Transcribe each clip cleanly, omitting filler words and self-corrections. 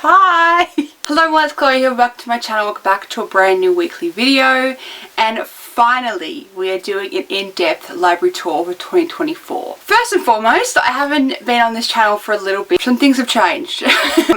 Hi! Hello everyone, it's Chloe here. Welcome to my channel. Welcome back to a brand new weekly video. And finally, we are doing an in-depth library tour for 2024. First and foremost, I haven't been on this channel for a little bit. Some things have changed.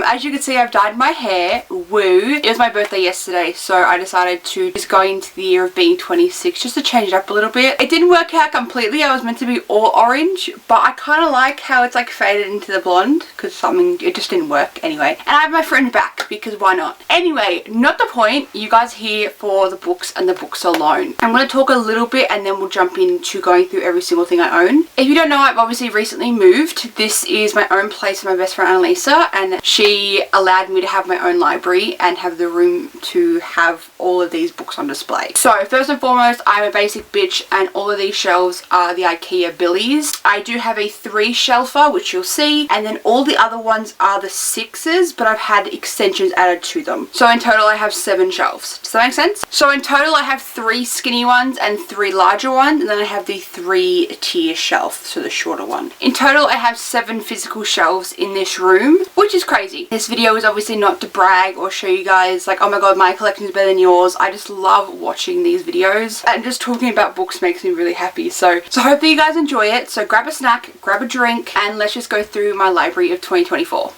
As you can see, I've dyed my hair. Woo! It was my birthday yesterday, so I decided to just go into the year of being 26 just to change it up a little bit. It didn't work out completely. I was meant to be all orange, but I kind of like how it's like faded into the blonde because it just didn't work anyway. And I have my friend back because why not? Anyway, not the point. You guys are here for the books and the books alone. I'm going to talk a little bit and then we'll jump into going through every single thing I own. If you don't know, I've obviously recently moved. This is my own place with my best friend Annalisa, and she allowed me to have my own library and have the room to have all of these books on display. So first and foremost, I'm a basic bitch and all of these shelves are the IKEA Billies. I do have a 3-shelfer, which you'll see, and then all the other ones are the 6s, but I've had extensions added to them. So in total I have 7 shelves. Does that make sense? So in total I have 3 skinny ones and 3 larger ones, and then I have the 3-tier shelf, so the shorter one. In total I have 7 physical shelves in this room, which is crazy. This video is obviously not to brag or show you guys like, oh my god, my collection is better than yours. I just love watching these videos, and just talking about books makes me really happy. So hopefully you guys enjoy it. So grab a snack, grab a drink, and let's just go through my library of 2024.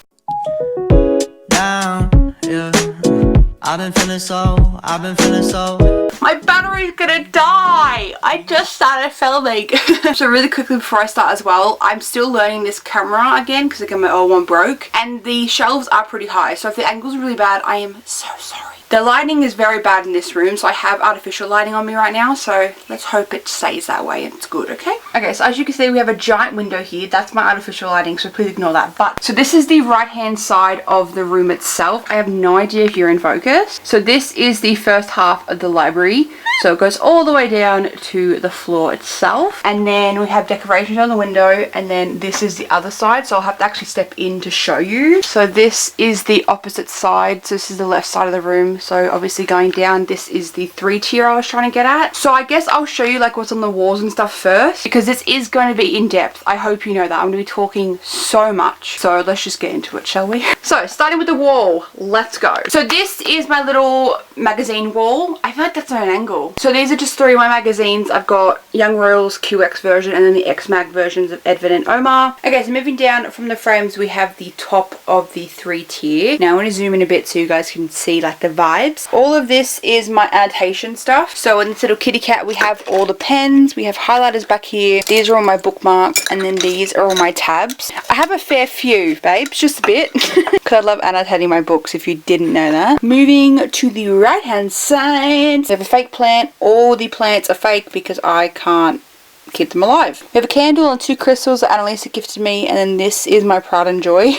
Down, yeah. I've been feeling so. My battery's gonna die! I just started filming. So really quickly before I start as well, I'm still learning this camera again because again my old one broke, and the shelves are pretty high, so if the angle's really bad, I am so sorry. The lighting is very bad in this room, so I have artificial lighting on me right now, so let's hope it stays that way and it's good, okay? Okay, so as you can see, we have a giant window here. That's my artificial lighting, so please ignore that. But, so this is the right-hand side of the room itself. I have no idea if you're in focus. So this is the first half of the library. So it goes all the way down to the floor itself. And then we have decorations on the window, and then this is the other side. So I'll have to actually step in to show you. So this is the opposite side. So this is the left side of the room. So obviously going down, this is the 3-tier I was trying to get at. So I guess I'll show you like what's on the walls and stuff first, because this is going to be in depth. I hope you know that. I'm going to be talking so much. So let's just get into it, shall we? So starting with the wall, let's go. So this is my little magazine wall. I feel like that's not an angle. So these are just 3 of my magazines. I've got Young Royals QX version and then the X-Mag versions of Edvin and Omar. Okay, so moving down from the frames, we have the top of the 3-tier. Now I'm going to zoom in a bit so you guys can see like the vibes. All of this is my annotation stuff. So in this little kitty cat, we have all the pens. We have highlighters back here. These are all my bookmarks, and then these are all my tabs. I have a fair few, babes, just a bit. Because I love annotating my books, if you didn't know that. Moving to the right-hand side, we have a fake plant. All the plants are fake because I can't keep them alive. We have a candle and 2 crystals that Annalisa gifted me, and then this is my pride and joy.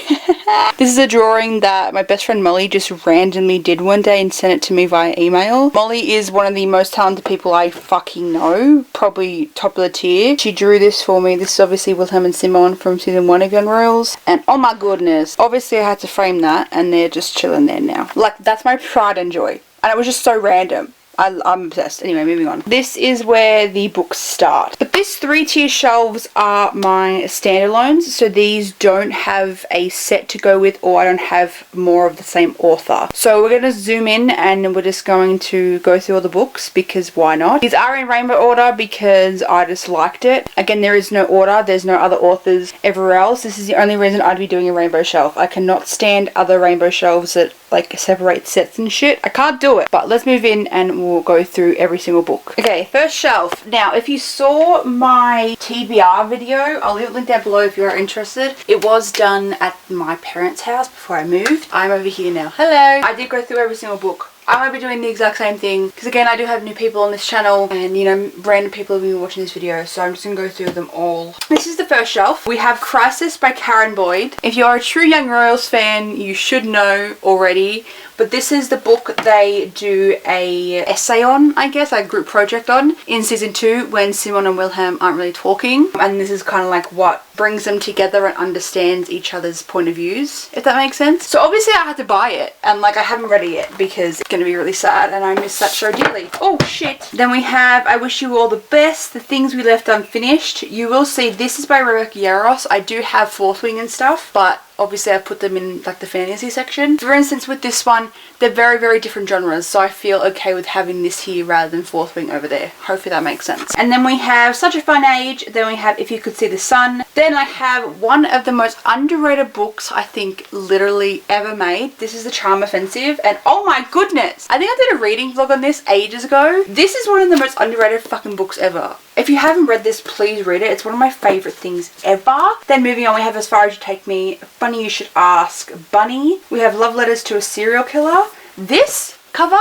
This is a drawing that my best friend Molly just randomly did one day and sent it to me via email. Molly is one of the most talented people I fucking know, probably top of the tier. She drew this for me. This is obviously Wilhelm and Simon from season 1 of Young Royals, and oh my goodness, obviously I had to frame that, and they're just chilling there now. Like, that's my pride and joy, and it was just so random. I'm obsessed. Anyway, moving on. This is where the books start. But this 3-tier shelves are my standalones. So these don't have a set to go with, or I don't have more of the same author. So we're going to zoom in and we're just going to go through all the books because why not? These are in rainbow order because I just liked it. Again, there is no order. There's no other authors everywhere else. This is the only reason I'd be doing a rainbow shelf. I cannot stand other rainbow shelves that like separate sets and shit. I can't do it. But let's move in and we'll go through every single book. Okay, first shelf. Now, if you saw my TBR video, I'll leave a link down below if you're interested. It was done at my parents' house before I moved. I'm over here now. Hello. I did go through every single book. I won't be doing the exact same thing because again I do have new people on this channel, and you know, random people have been watching this video, so I'm just going to go through them all. This is the first shelf. We have Crisis by Karen Boyd. If you're a true Young Royals fan, you should know already, but this is the book they do a essay on, I guess, a group project on in season 2 when Simon and Wilhelm aren't really talking, and this is kind of like what brings them together and understands each other's point of views, if that makes sense. So obviously I had to buy it, and like I haven't read it yet because it's going to be really sad and I miss that show dearly. Oh shit. Then we have I Wish You All the Best, The Things We Left Unfinished. You will see this is by Rebecca Yaros. I do have Fourth Wing and stuff, but obviously I put them in like the fantasy section. For instance, with this one, they're very, very different genres, so I feel okay with having this here rather than Fourth Wing over there. Hopefully that makes sense. And then we have Such a Fun Age, then we have If You Could See the Sun, then I have one of the most underrated books I think literally ever made. This is The Charm Offensive, and oh my goodness, I think I did a reading vlog on this ages ago. This is one of the most underrated fucking books ever. If you haven't read this, please read it. It's one of my favourite things ever. Then moving on, we have As Far As You Take Me, Funny You Should Ask, Bunny. We have Love Letters to a Serial Killer. This cover,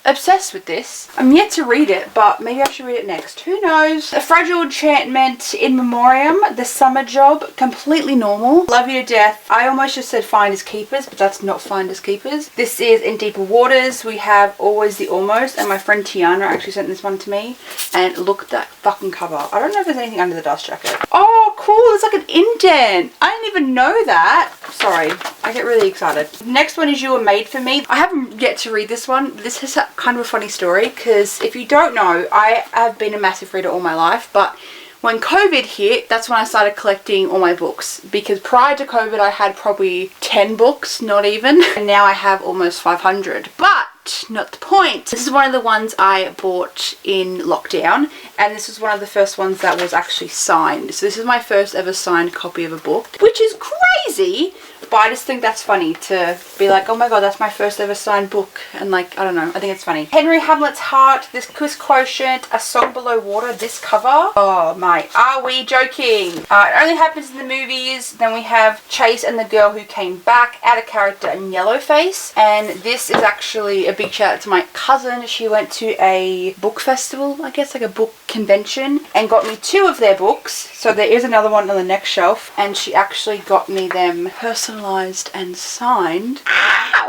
obsessed with this. I'm yet to read it, but maybe I should read it next. Who knows? A Fragile Enchantment, In Memoriam, The Summer Job, completely normal. Love You to Death. I almost just said Finders Keepers, but that's not Finders Keepers. This is In Deeper Waters. We have Always the Almost, and my friend Tiana actually sent this one to me. And look at that fucking cover. I don't know if there's anything under the dust jacket. Oh, cool. It's like an indent. I didn't even know that. Sorry. I get really excited. Next one is You Were Made For Me. I haven't yet to read this one. This is kind of a funny story, because if you don't know, I have been a massive reader all my life, but when COVID hit, that's when I started collecting all my books, because prior to COVID I had probably 10 books, not even, and now I have almost 500. But not the point. This is one of the ones I bought in lockdown, and this was one of the first ones that was actually signed. So this is my first ever signed copy of a book, which is crazy. But I just think that's funny to be like, oh my god, that's my first ever signed book. And like, I don't know, I think it's funny. Henry Hamlet's Heart, This Kiss Quotient, A Song Below Water, this cover. Oh my, are we joking? It only happens in the movies. Then we have Chase and the Girl Who Came Back, Out of Character, and Yellowface. And this is actually a big shout out to my cousin. She went to a book festival, I guess, like a book convention, and got me 2 of their books. So there is another one on the next shelf, and she actually got me them personalized and signed.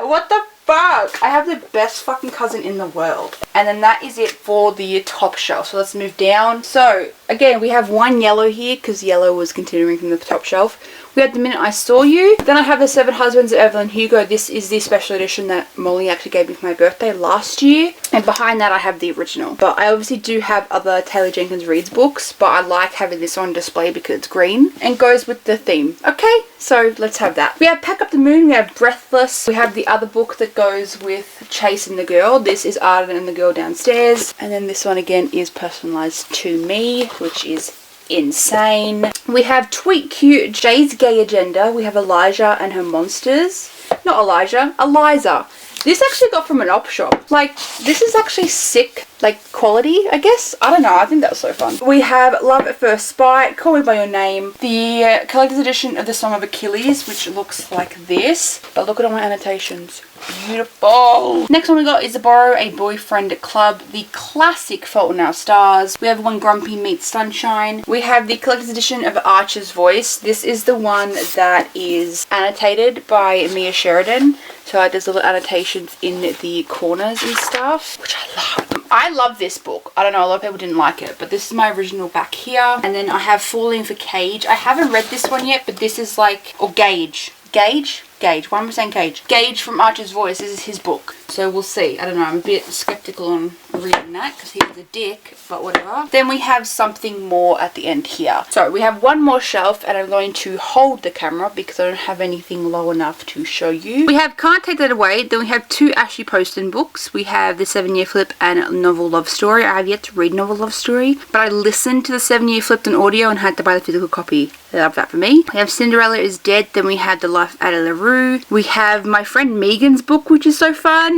What the fuck? I have the best fucking cousin in the world. And then that is it for the top shelf. So let's move down. So again, we have one yellow here, because yellow was continuing from the top shelf. We had The Minute I Saw You. Then I have The Seven Husbands of Evelyn Hugo. This is the special edition that Molly actually gave me for my birthday last year. And behind that I have the original. But I obviously do have other Taylor Jenkins Reid's books, but I like having this on display because it's green and goes with the theme. Okay, so let's have that. We have Pack Up the Moon. We have Breathless. We have the other book that goes with Chase and the Girl. This is Arden and the Girl Downstairs. And then this one again is personalized to me, which is insane. We have Tweet Cute, Jay's Gay Agenda. We have Elijah and Her Monsters. Not Elijah, Eliza. This actually got from an op shop. Like, this is actually sick, like, quality, I guess. I don't know, I think that was so fun. We have Love at First Spite, Call Me By Your Name, the collector's edition of The Song of Achilles, which looks like this. But look at all my annotations. Beautiful. Next one we got is The Borrow a Boyfriend Club, the classic Fault in Our Stars. We have When Grumpy Meets Sunshine. We have the collector's edition of Archer's Voice. This is the one that is annotated by Mia Sheridan. So there's little annotations in the corners and stuff, which I love. I love this book. I don't know, a lot of people didn't like it, but this is my original back here. And then I have Falling for Cage. I haven't read this one yet, but this is like, or Gage. Gage? Gage. Why am I saying Gage? Gage from Archer's Voice. This is his book. So we'll see. I don't know. I'm a bit skeptical on reading that because he was a dick, but whatever. Then we have something more at the end here. So we have one more shelf, and I'm going to hold the camera because I don't have anything low enough to show you. We have Can't Take That Away. Then we have 2 Ashley Poston books. We have The 7-Year Flip and Novel Love Story. I have yet to read Novel Love Story, but I listened to The 7-Year Flip on audio and had to buy the physical copy. I love that for me. We have Cinderella is Dead. Then we have The Life of Ada LaRue. We have my friend Megan's book, which is so fun.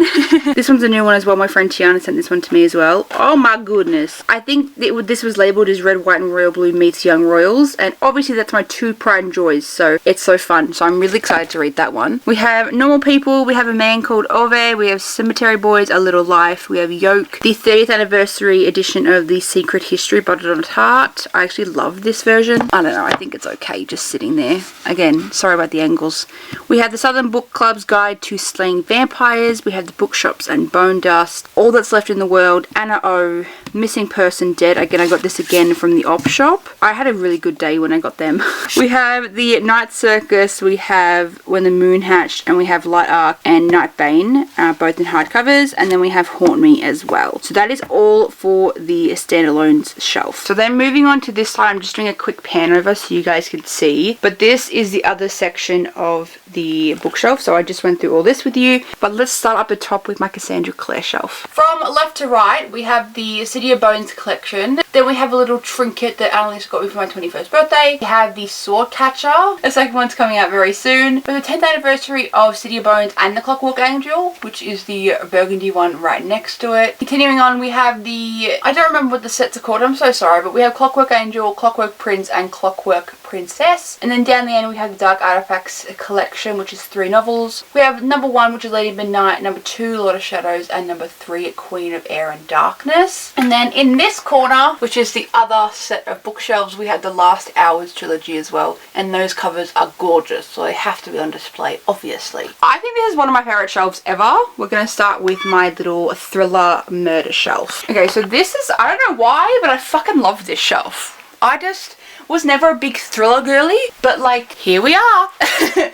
This one's a new one as well. My friend Tiana sent this one to me as well. Oh my goodness. I think this was labelled as Red, White and Royal Blue meets Young Royals. And obviously that's my 2 pride and joys. So it's so fun. So I'm really excited to read that one. We have Normal People. We have A Man Called Ove. We have Cemetery Boys, A Little Life. We have Yoke. The 30th anniversary edition of The Secret History by Donna Tartt. I actually love this version. I don't know. I think it's okay just sitting there. Again, sorry about the angles. We have the Southern Book Club's Guide to Slaying Vampires. We have The Bookshops and Bone Dust. All That's Left in the World. Anna O. Missing Person Dead. Again, I got this again from the op shop. I had a really good day when I got them. We have the Night Circus, we have When the Moon Hatched, and we have Light Arc and Night Bane, both in hardcovers, and then we have Haunt Me as well. So that is all for the standalones shelf. So then moving on to this side, I'm just doing a quick pan over so you guys can see. But this is the other section of the bookshelf, so I just went through all this with you. But let's start up the top with my Cassandra Clare shelf. From left to right, we have the City of Bones collection. Then we have a little trinket that Annalise got me for my 21st birthday. We have the Sword Catcher. The second one's coming out very soon. For the 10th anniversary of City of Bones and the Clockwork Angel, which is the burgundy one right next to it. Continuing on, we have the, I don't remember what the sets are called, I'm so sorry, but we have Clockwork Angel, Clockwork Prince, and Clockwork Princess. And then down the end we have the Dark Artifacts collection, which is 3 novels. We have number 1, which is Lady Midnight, number 2, Lord of Shadows, and number 3, Queen of Air and Darkness. And then in this corner, which is the other set of bookshelves, we have the Last Hours trilogy as well, and those covers are gorgeous, so they have to be on display, obviously. I think this is one of my favorite shelves ever. We're gonna start with my little thriller murder shelf. Okay, so this is, I don't know why, but I fucking love this shelf. I just was never a big thriller girly, but like, here we are.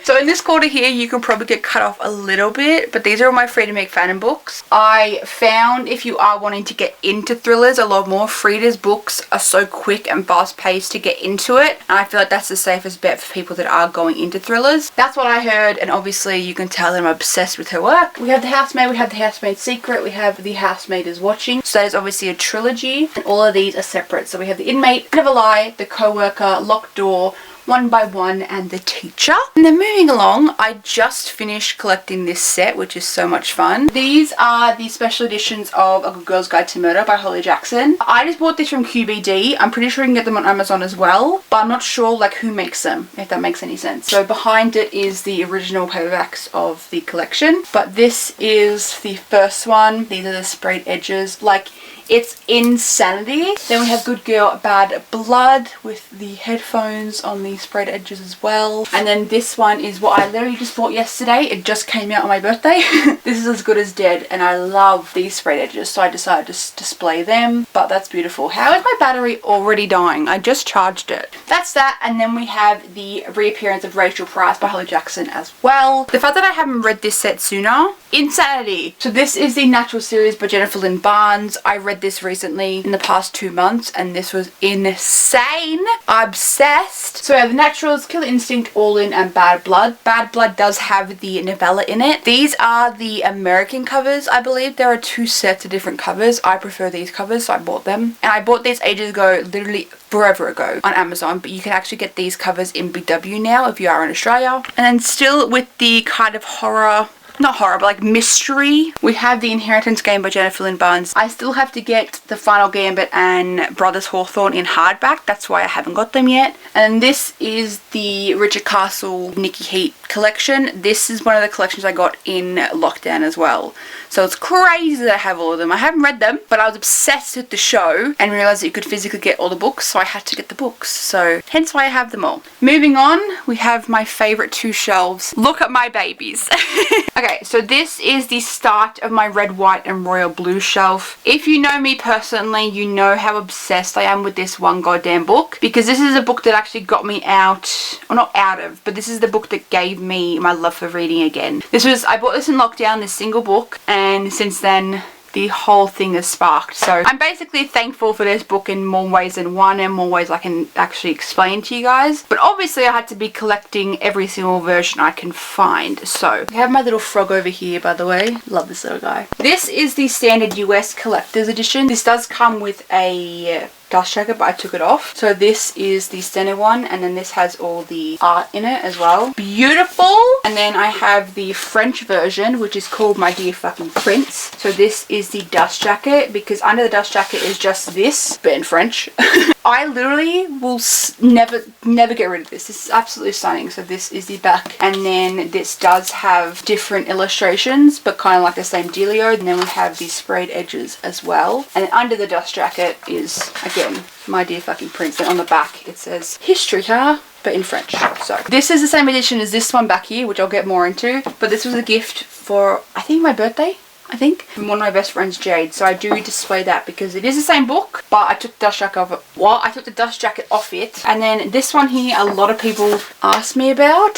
So in this corner here, you can probably get cut off a little bit, but these are all my Frida McFadden books. I found if you are wanting to get into thrillers a lot more, Frida's books are so quick and fast paced to get into it, and I feel like that's the safest bet for people that are going into thrillers. That's what I heard, and obviously you can tell that I'm obsessed with her work. We have The Housemaid, we have The Housemaid's Secret, we have The Housemaid is Watching. So that is obviously a trilogy, and all of these are separate. So we have The Inmate, Never Lie, The Co-Worker, Locked Door, One by One, and The Teacher. And then moving along, I just finished collecting this set, which is so much fun. These are the special editions of A Good Girl's Guide to Murder by Holly Jackson. I just bought this from QBD. I'm pretty sure you can get them on Amazon as well, but I'm not sure like who makes them, if that makes any sense. So behind it is the original paperbacks of the collection, but this is the first one. These are the sprayed edges. Like, it's insanity. Then we have Good Girl, Bad Blood with the headphones on the sprayed edges as well. And then this one is what I literally just bought yesterday. It just came out on my birthday. This is As Good as Dead, and I love these sprayed edges, so I decided to display them. But that's beautiful. How is my battery already dying? I just charged it. That's that. And then we have the reappearance of Rachel Price by Holly Jackson as well. The fact that I haven't read this set sooner, insanity. So this is the Natural series by Jennifer Lynn Barnes. I read this recently in the past 2 months, and this was insane. Obsessed. So we have The Naturals, Killer Instinct, All In, and Bad Blood. Bad Blood does have the novella in it. These are the American covers, I believe. There are 2 sets of different covers. I prefer these covers, so I bought them. And I bought these ages ago, literally forever ago, on Amazon, but you can actually get these covers in BW now if you are in Australia. And then still with the kind of horror, not horror, but like mystery, we have The Inheritance Game by Jennifer Lynn Barnes. I still have to get The Final Gambit and Brothers Hawthorne in hardback. That's why I haven't got them yet. And this is the Richard Castle Nikki Heat collection. This is one of the collections I got in lockdown as well. So it's crazy that I have all of them. I haven't read them, but I was obsessed with the show and realized that you could physically get all the books, so I had to get the books. So hence why I have them all. Moving on, we have my favorite 2 shelves. Look at my babies. Okay, so this is the start of my red, white, and royal blue shelf. If you know me personally, you know how obsessed I am with this one goddamn book, because this is a book that actually got me out, or not out of, but this is the book that gave me my love for reading again. I bought this in lockdown, this single book, and since then the whole thing has sparked. So I'm basically thankful for this book in more ways than one, and more ways I can actually explain to you guys. But obviously I had to be collecting every single version I can find. So I have my little frog over here, by the way. Love this little guy. This is the standard US collector's edition. This does come with a dust jacket, but I took it off. So this is the standard one, and then this has all the art in it as well. Beautiful. And then I have the French version, which is called My Dear Fucking Prince. So this is the dust jacket, because under the dust jacket is just this, but in French. I literally will never get rid of this. This is absolutely stunning. So this is the back, and then this does have different illustrations, but kind of like the same dealio. And then we have these sprayed edges as well. And then under the dust jacket is, again, My Dear Fucking Prince. And on the back it says history, huh? But in French. So this is the same edition as this one back here, which I'll get more into. But this was a gift for, I think, my birthday. I think, from one of my best friends, Jade. So I do display that because it is the same book, but I took the dust jacket off it. Well, I took the dust jacket off it. And then this one here, a lot of people asked me about.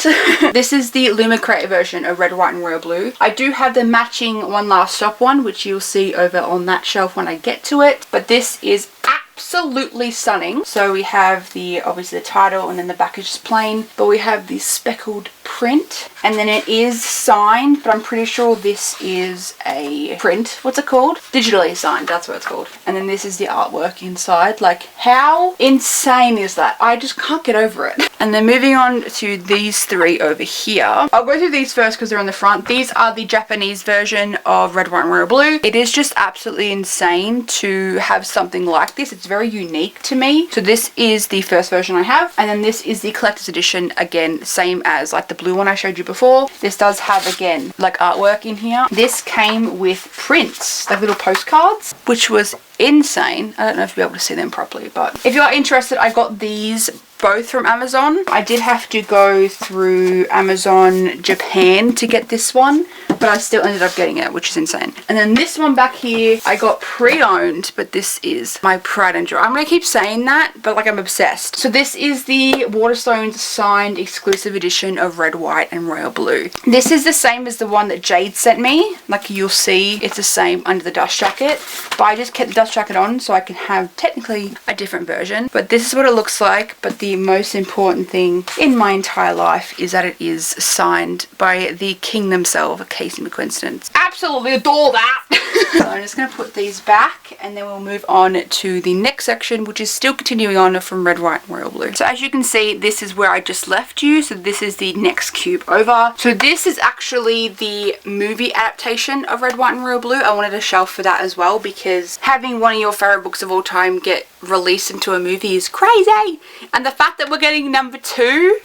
This is the Luma Creative version of Red, White and Royal Blue. I do have the matching One Last Stop one, which you'll see over on that shelf when I get to it. But this is absolutely stunning. So we have the, obviously the title, and then the back is just plain, but we have the speckled print, and then it is signed, but I'm pretty sure this is a print. What's it called? Digitally signed, that's what it's called. And then this is the artwork inside. Like, how insane is that? I just can't get over it. And then moving on to these three over here. I'll go through these first because they're on the front. These are the Japanese version of Red, White and Royal Blue. It is just absolutely insane to have something like this. It's very unique to me. So this is the first version I have, and then this is the collector's edition, again same as like the blue one I showed you before. This does have, again, like artwork in here. This came with prints, like little postcards, which was insane. I don't know if you'll be able to see them properly, but if you are interested, I got these both from Amazon. I did have to go through Amazon Japan to get this one, but I still ended up getting it, which is insane. And then this one back here, I got pre-owned, but this is my pride and joy. I'm gonna keep saying that, but like I'm obsessed. So this is the Waterstones signed exclusive edition of Red, White and Royal Blue. This is the same as the one that Jade sent me. Like you'll see, it's the same under the dust jacket, but I just kept the dust jacket on so I can have technically a different version. But this is what it looks like. But the most important thing in my entire life is that it is signed by the king themselves, Casey McQuiston. Absolutely adore that. So I'm just going to put these back, and then we'll move on to the next section, which is still continuing on from Red, White and Royal Blue. So as you can see, this is where I just left you. So this is the next cube over. So this is actually the movie adaptation of Red, White and Royal Blue. I wanted a shelf for that as well, because having one of your favorite books of all time get released into a movie is crazy. And the fact that we're getting number 2,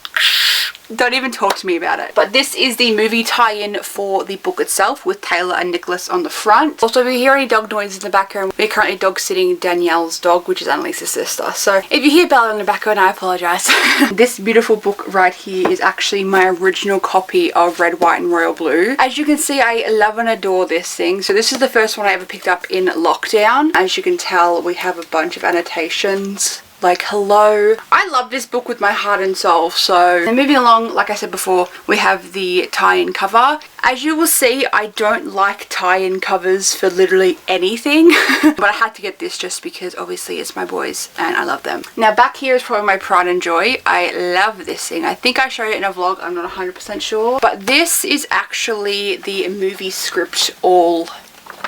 don't even talk to me about it. But this is the movie tie-in for the book itself, with Taylor and Nicholas on the front. Also, if you hear any dog noises in the background, we're currently dog sitting Danielle's dog, which is Annalise's sister. So if you hear Bella in the background, I apologise. This beautiful book right here is actually my original copy of Red, White and Royal Blue. As you can see, I love and adore this thing. So this is the first one I ever picked up in lockdown. As you can tell, we have a bunch of annotations. Like, hello. I love this book with my heart and soul. So then moving along, like I said before, we have the tie-in cover. As you will see, I don't like tie-in covers for literally anything. But I had to get this just because obviously it's my boys and I love them. Now back here is probably my pride and joy. I love this thing. I think I showed it in a vlog. I'm not 100% sure. But this is actually the movie script all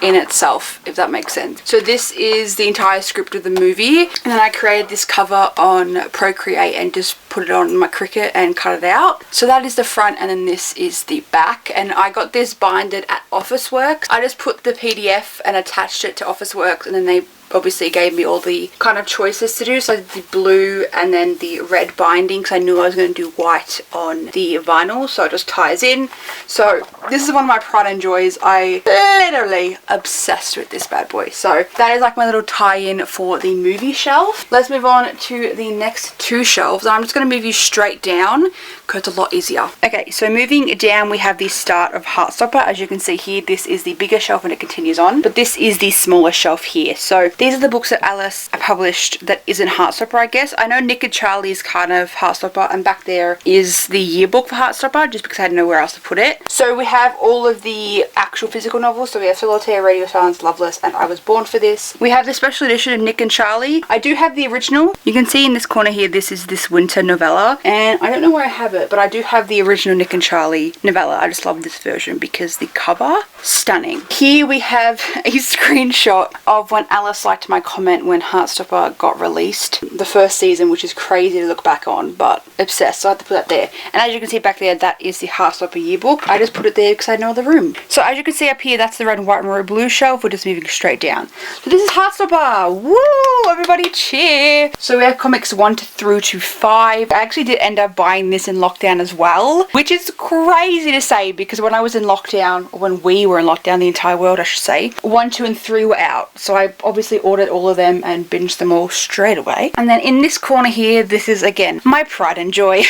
in itself, if that makes sense. So this is the entire script of the movie, and then I created this cover on Procreate and just put it on my Cricut and cut it out. So that is the front, and then this is the back, and I got this binded at Officeworks. I just put the PDF and attached it to Officeworks, and then they obviously gave me all the kind of choices to do. So the blue and then the red binding, because I knew I was going to do white on the vinyl, so it just ties in. So this is one of my pride and joys. I literally obsessed with this bad boy. So that is like my little tie-in for the movie shelf. Let's move on to the next 2 shelves. I'm just going to move you straight down because it's a lot easier. Okay, so moving down, we have the start of Heartstopper. As you can see here, this is the bigger shelf and it continues on, but this is the smaller shelf here. So these are the books that Alice published that isn't Heartstopper, I guess. I know Nick and Charlie's kind of Heartstopper, and back there is the yearbook for Heartstopper, just because I didn't know where else to put it. So we have all of the actual physical novels. So we have Solitaire, Radio Silence, Loveless, and I Was Born for This. We have the special edition of Nick and Charlie. I do have the original. You can see in this corner here, this is this winter novella, and I don't know where I have it, but I do have the original Nick and Charlie novella. I just love this version because the cover, stunning. Here we have a screenshot of when Alice liked my comment when Heartstopper got released, the first season, which is crazy to look back on, but obsessed, so I had to put that there. And as you can see back there, that is the Heartstopper yearbook. I just put it there because I had no other room. So as you can see up here, that's the Red, White and Royal Blue shelf. We're just moving straight down. So this is Heartstopper. Woo! Everybody cheer! So we have comics 1 through to 5. I actually did end up buying this in lockdown as well, which is crazy to say because when I was in lockdown, or when we were in lockdown, the entire world I should say, 1, 2 and 3 were out. So I obviously ordered all of them and binged them all straight away. And then in this corner here, this is again my pride and joy.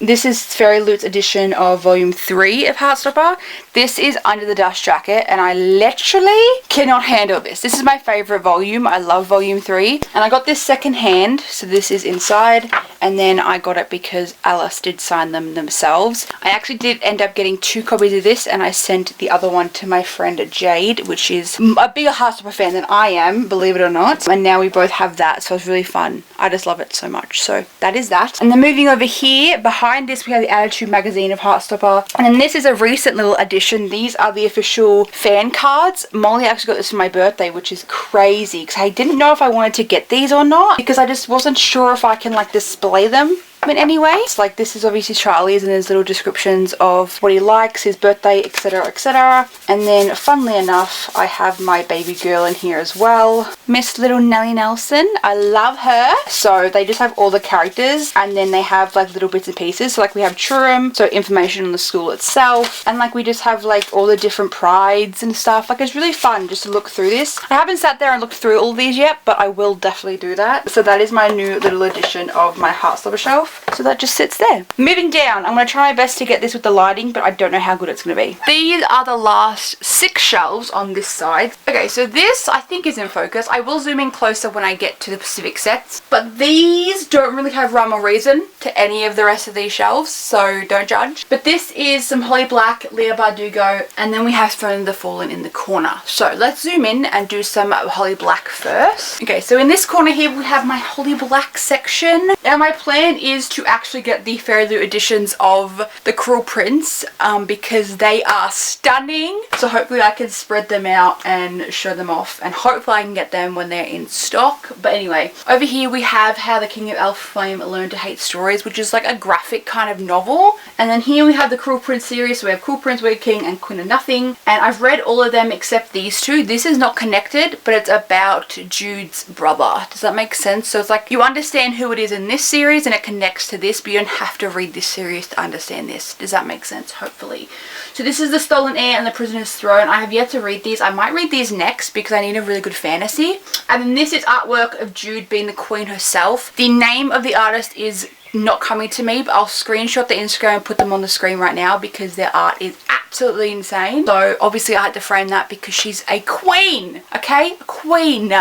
This is Fairy Loot's edition of volume 3 of Heartstopper. This is under the dust dust jacket, and I literally cannot handle this. This is my favorite volume. I love volume 3, and I got this second hand, so this is inside, and then I got it because Alice did sign them themselves. I actually did end up getting 2 copies of this, and I sent the other one to my friend Jade, which is a bigger Heartstopper fan than I am, believe it or not, and now we both have that, so it's really fun. I just love it so much. So that is that. And then moving over here, behind this we have the Attitude magazine of Heartstopper, and then this is a recent little addition. These are the official fan cards. Molly actually got this for my birthday, which is crazy because I didn't know if I wanted to get these or not because I just wasn't sure if I can like display them. But anyway, it's like this is obviously Charlie's, and there's little descriptions of what he likes, his birthday, etc, etc. And then funnily enough, I have my baby girl in here as well, Miss Little Nellie Nelson. I love her. So they just have all the characters, and then they have like little bits and pieces. So like we have Churum, so information on the school itself, and like we just have like all the different prides and stuff. Like it's really fun just to look through this. I haven't sat there and looked through all these yet, but I will definitely do that. So that is my new little addition of my Heartstopper shelf. So that just sits there. Moving down, I'm going to try my best to get this with the lighting, but I don't know how good it's going to be. These are the last 6 shelves on this side. Okay, so this I think is in focus. I will zoom in closer when I get to the Pacific sets, but these don't really have rhyme or reason to any of the rest of these shelves, so don't judge. But this is some Holly Black, Leah Bardugo, and then we have Throne of the Fallen in the corner. So let's zoom in and do some Holly Black first. Okay, so in this corner here we have my Holly Black section. Now my plan is to actually get the Fairy Loot editions of the Cruel Prince because they are stunning. So hopefully I can spread them out and show them off, and hopefully I can get them when they're in stock. But anyway, over here we have How the King of Elf Flame Learned to Hate Stories, which is like a graphic kind of novel. And then here we have the Cruel Prince series. So we have Cruel Prince, Wicked King, and Queen of Nothing. And I've read all of them except these 2. This is not connected, but it's about Jude's brother. Does that make sense? So it's like you understand who it is in this series and it connects to this, but you don't have to read this series to understand this. Does that make sense? Hopefully. So this is The Stolen Heir and The Prisoner's Throne. I have yet to read these. I might read these next because I need a really good fantasy. And then this is artwork of Jude being the queen herself. The name of the artist is not coming to me, but I'll screenshot the Instagram and put them on the screen right now because their art is absolutely insane. So obviously I had to frame that because she's a queen, okay? A queen.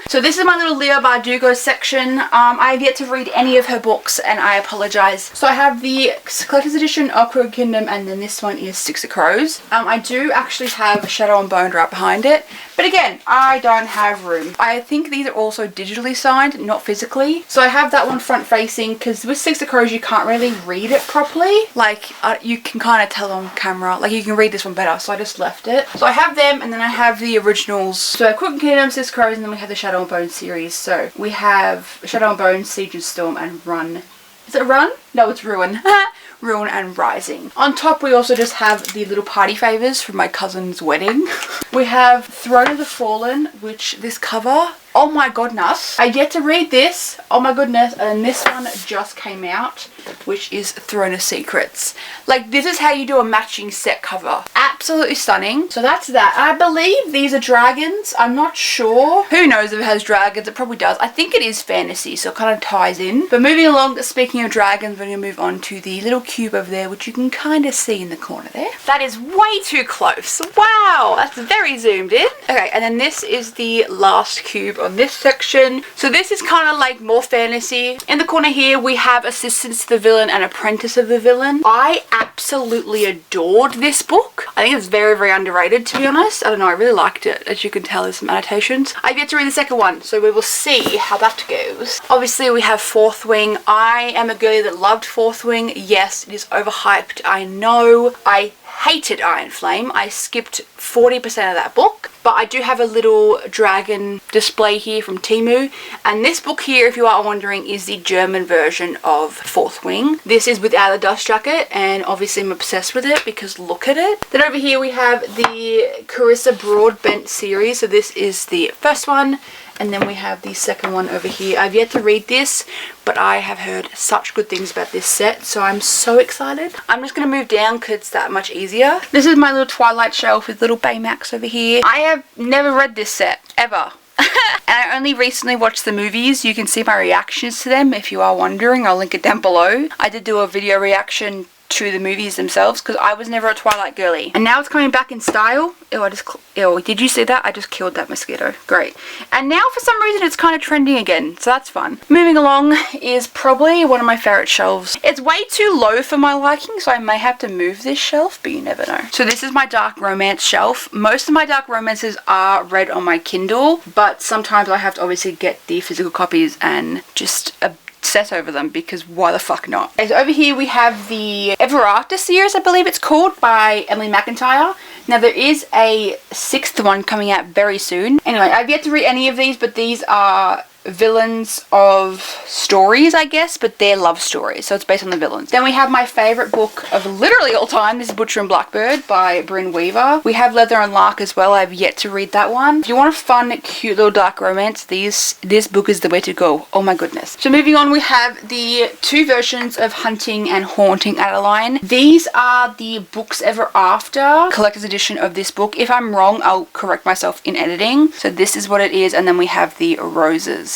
So this is my little Leah Bardugo section. I have yet to read any of her books and I apologize. So I have the collector's edition of Crooked Kingdom, and then this one is Six of Crows. I do actually have Shadow and Bone right behind it, but again, I don't have room. I think these are also digitally signed, not physically. So I have that one front facing because with Six of Crows you can't really read it properly. Like you can kind of tell on camera, like you can read this one better, so I just left it. So I have them, and then I have the originals. So Crooked Kingdom, Six of Crows, and then we have the Shadow and Bone series. So we have Shadow and Bone, Siege and Storm, and Run. Is it Run? No, it's Ruin. Ruin and Rising. On top we also just have the little party favors from my cousin's wedding. We have Throne of the Fallen, which this cover, oh my goodness, I yet to read this, oh my goodness. And this one just came out, which is Throne of Secrets. Like this is how you do a matching set cover. Absolutely stunning. So that's that. I believe these are dragons. I'm not sure. Who knows if it has dragons? It probably does. I think it is fantasy, so it kind of ties in. But moving along, speaking of dragons, we're going to move on to the little cube over there, which you can kind of see in the corner there. That is way too close. Wow, that's very zoomed in. Okay, and then this is the last cube on this section. So this is kind of like more fantasy. In the corner here we have Assistants to the Villain and Apprentice of the Villain. I absolutely adored this book. I think it's very, very underrated, to be honest. I don't know, I really liked it. As you can tell, there's some annotations. I've yet to read the second one, so we will see how that goes. Obviously we have Fourth Wing. I am a girlie that loved Fourth Wing. Yes, it is overhyped, I know. I hated Iron Flame. I skipped 40% of that book, but I do have a little dragon display here from Temu, and this book here, if you are wondering, is the German version of Fourth Wing. This is without a dust jacket, and obviously I'm obsessed with it because look at it. Then over here we have the Carissa Broadbent series, so this is the first one. And then we have the second one over here. I've yet to read this, but I have heard such good things about this set, so I'm so excited. I'm just going to move down because it's that much easier. This is my little Twilight shelf with little Baymax over here. I have never read this set, ever. And I only recently watched the movies. You can see my reactions to them if you are wondering. I'll link it down below. I did do a video reaction to the movies themselves, because I was never a Twilight girly. And now it's coming back in style. Ew, did you see that? I just killed that mosquito. Great. And now for some reason it's kind of trending again, so that's fun. Moving along is probably one of my favorite shelves. It's way too low for my liking, so I may have to move this shelf, but you never know. So this is my dark romance shelf. Most of my dark romances are read on my Kindle, but sometimes I have to obviously get the physical copies and just obsess over them, because why the fuck not? Okay, so over here we have the Ever After series, I believe it's called, by Emily McIntyre. Now there is a 6th one coming out very soon. Anyway, I've yet to read any of these, but these are villains of stories, I guess, but they're love stories, so it's based on the villains. Then we have my favorite book of literally all time. This is Butcher and Blackbird by Bryn Weaver. We have Leather and Lark as well. I've yet to read that one. If you want a fun, cute little dark romance, this book is the way to go. Oh my goodness. So moving on, we have the 2 versions of Hunting and Haunting Adeline. These are the Books Ever After collector's edition of this book. If I'm wrong, I'll correct myself in editing. So this is what it is, and then we have the roses.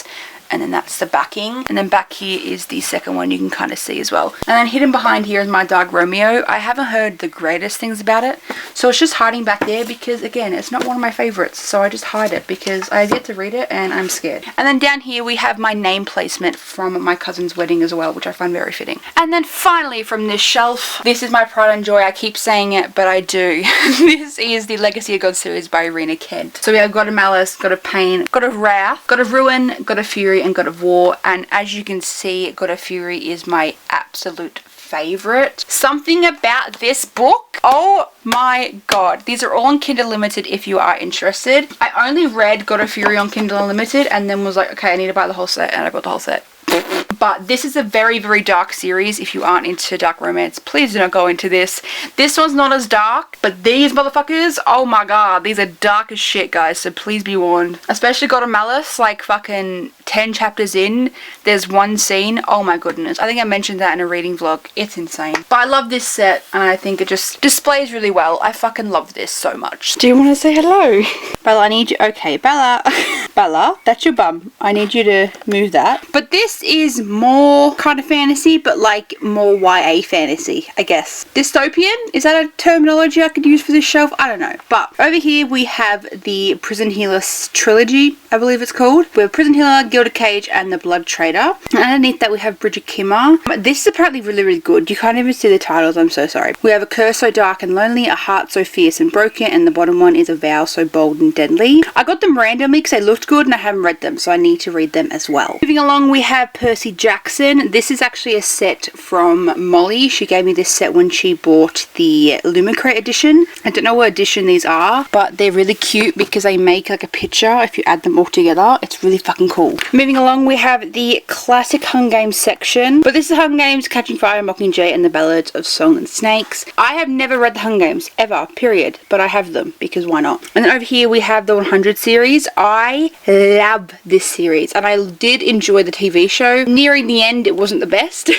And then that's the backing, and then back here is the second one you can kind of see as well. And then hidden behind here is my Dark Romeo. I haven't heard the greatest things about it, so it's just hiding back there because, again, it's not one of my favorites, so I just hide it because I have yet to read it and I'm scared. And then down here we have my name placement from my cousin's wedding as well, which I find very fitting. And then finally from this shelf, this is my pride and joy. I keep saying it, but I do. This is the Legacy of God series by Irina Kent. So we have God of Malice, God of Pain, God of Wrath, God of Ruin, God of Fury, and God of War. And as you can see, God of Fury is my absolute favorite. Something about this book, oh my god. These are all on Kindle Unlimited if you are interested. I only read God of Fury on Kindle Unlimited and then was like, okay, I need to buy the whole set, and I bought the whole set. But this is a very, very dark series. If you aren't into dark romance, please do not go into this. This one's not as dark, but these motherfuckers, oh my god, these are dark as shit, guys, so please be warned. Especially God of Malice, like fucking 10 chapters in, there's one scene, oh my goodness. I think I mentioned that in a reading vlog. It's insane. But I love this set, and I think it just displays really well. I fucking love this so much. Do you want to say hello? Bella, I need you. Okay, Bella. Bella, that's your bum. I need you to move that. But this is more kind of fantasy, but like more YA fantasy, I guess. Dystopian? Is that a terminology I could use for this shelf? I don't know. But over here we have the Prison Healer trilogy, I believe it's called. We have Prison Healer, Gilded Cage, and The Blood Trader. And underneath that we have Bridget Kimmer. This is apparently really, really good. You can't even see the titles, I'm so sorry. We have A Curse So Dark and Lonely, A Heart So Fierce and Broken, and the bottom one is A Vow So Bold and Deadly. I got them randomly because they looked good and I haven't read them, so I need to read them as well. Moving along, we have Percy Jackson. This is actually a set from Molly. She gave me this set when she bought the Lumicrate edition. I don't know what edition these are, but they're really cute because they make like a picture if you add them all together. It's really fucking cool. Moving along, we have the classic Hunger Games section, but this is Hunger Games, Catching Fire, Mockingjay, and the Ballads of Song and Snakes. I have never read the Hunger Games ever, period, but I have them because why not? And then over here we have the 100 series. I love this series and I did enjoy the TV show. Nearing the end it wasn't the best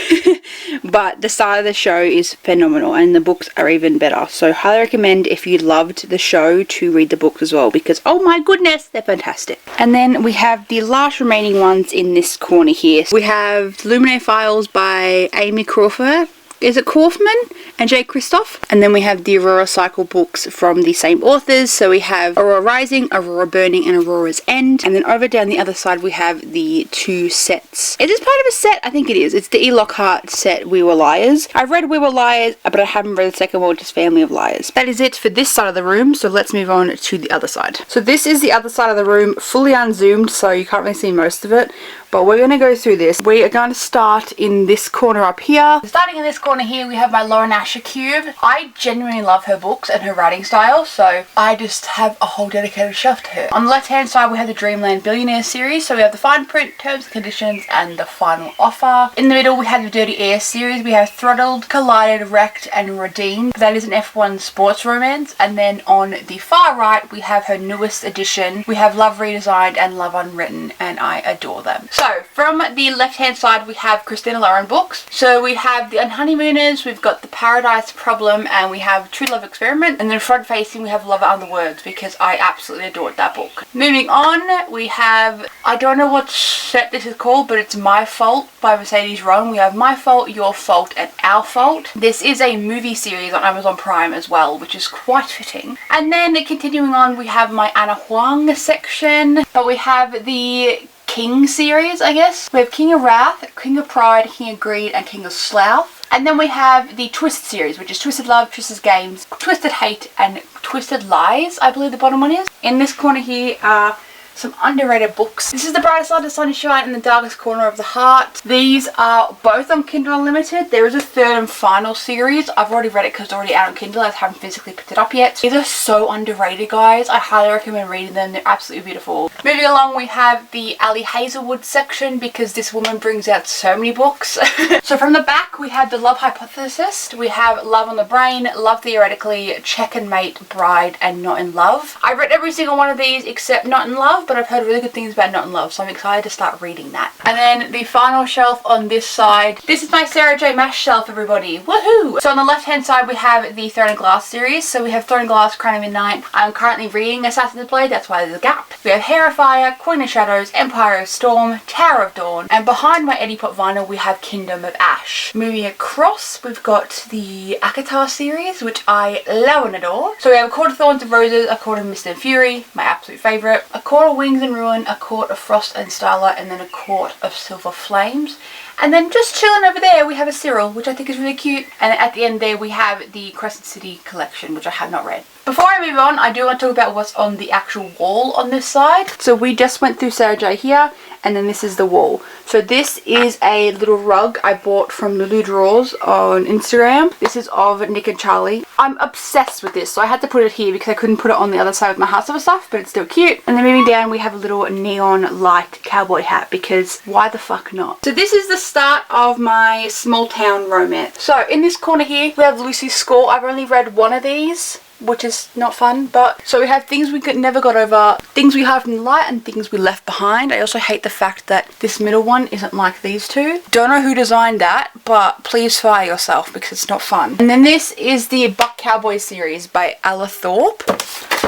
but the start of the show is phenomenal and the books are even better, so highly recommend if you loved the show to read the books as well, because oh my goodness, they're fantastic. And then we have the last remaining ones in this corner here. We have Luminary Files by Amy Crawford. Is it Kaufman and Jay Kristoff? And then we have the Aurora Cycle books from the same authors. So we have Aurora Rising, Aurora Burning, and Aurora's End. And then over down the other side we have the 2 sets. Is this part of a set? I think it is. It's the E. Lockhart set, We Were Liars. I've read We Were Liars, but I haven't read the second one, which is Family of Liars. That is it for this side of the room, so let's move on to the other side. So this is the other side of the room, fully unzoomed, so you can't really see most of it. But we're going to go through this. We are going to start in this corner up here. Starting in this corner here, we have my Lauren Asher cube. I genuinely love her books and her writing style, so I just have a whole dedicated shelf to her. On the left hand side, we have the Dreamland Billionaire series. So we have the fine print, terms and conditions, and the final offer. In the middle, we have the Dirty Air series. We have Throttled, Collided, Wrecked, and Redeemed. That is an F1 sports romance. And then on the far right, we have her newest edition. We have Love Redesigned and Love Unwritten, and I adore them. So from the left hand side we have Christina Lauren books. So we have the Unhoneymoon Honeymooners, we've got The Paradise Problem, and we have True Love Experiment. And then front facing we have Love It Under Words, because I absolutely adored that book. Moving on, we have, I don't know what set this is called, but it's My Fault by Mercedes Ron. We have My Fault, Your Fault, and Our Fault. This is a movie series on Amazon Prime as well, which is quite fitting. And then continuing on, we have my Anna Huang section, but we have the King series, I guess. We have King of Wrath, King of Pride, King of Greed, and King of Slough. And then we have the Twisted series, which is Twisted Love, Twisted Games, Twisted Hate, and Twisted Lies, I believe the bottom one is. In this corner here are some underrated books. This is The Brightest Light of Sunshine in the Darkest Corner of the Heart. These are both on Kindle Unlimited. There is a third and final series. I've already read it because it's already out on Kindle. I haven't physically picked it up yet. These are so underrated, guys. I highly recommend reading them. They're absolutely beautiful. Moving along, we have the Ali Hazelwood section, because this woman brings out so many books. So from the back, we have The Love Hypothesis. We have Love on the Brain, Love Theoretically, Check and Mate, Bride, and Not in Love. I've read every single one of these except Not in Love, but I've heard really good things about Not in Love, so I'm excited to start reading that. And then the final shelf on this side. This is my Sarah J Maas shelf, everybody. Woohoo! So on the left hand side we have the Throne of Glass series. So we have Throne of Glass, Crown of Midnight. I'm currently reading Assassin's Blade, that's why there's a gap. We have Hair of Fire, Queen of Shadows, Empire of Storm, Tower of Dawn, and behind my Eddie Pop vinyl we have Kingdom of Ash. Moving across, we've got the Akatar series, which I love and adore. So we have A Court of Thorns and Roses, A Court of Mist and Fury, my absolute favourite, A Court of Wings and Ruin, A Court of Frost and Starlight, and then A Court of Silver Flames. And then just chilling over there we have a Cyril, which I think is really cute. And at the end there we have the Crescent City collection, which I have not read. Before I move on, I do want to talk about what's on the actual wall on this side. So we just went through Sarah J here, and then this is the wall. So this is a little rug I bought from Lulu Drawers on Instagram. This is of Nick and Charlie. I'm obsessed with this, so I had to put it here because I couldn't put it on the other side with my Heartstopper stuff, but it's still cute. And then moving down, we have a little neon light cowboy hat, because why the fuck not? So this is the start of my small town romance. So in this corner here, we have Lucy's Score. I've only read one of these, which is not fun, but so we have things we never got over, things we have in the light, and things we left behind. I also hate the fact that this middle one isn't like these two. Don't know who designed that, but please fire yourself because it's not fun. And then this is the Buck Cowboy series by Ella Thorpe.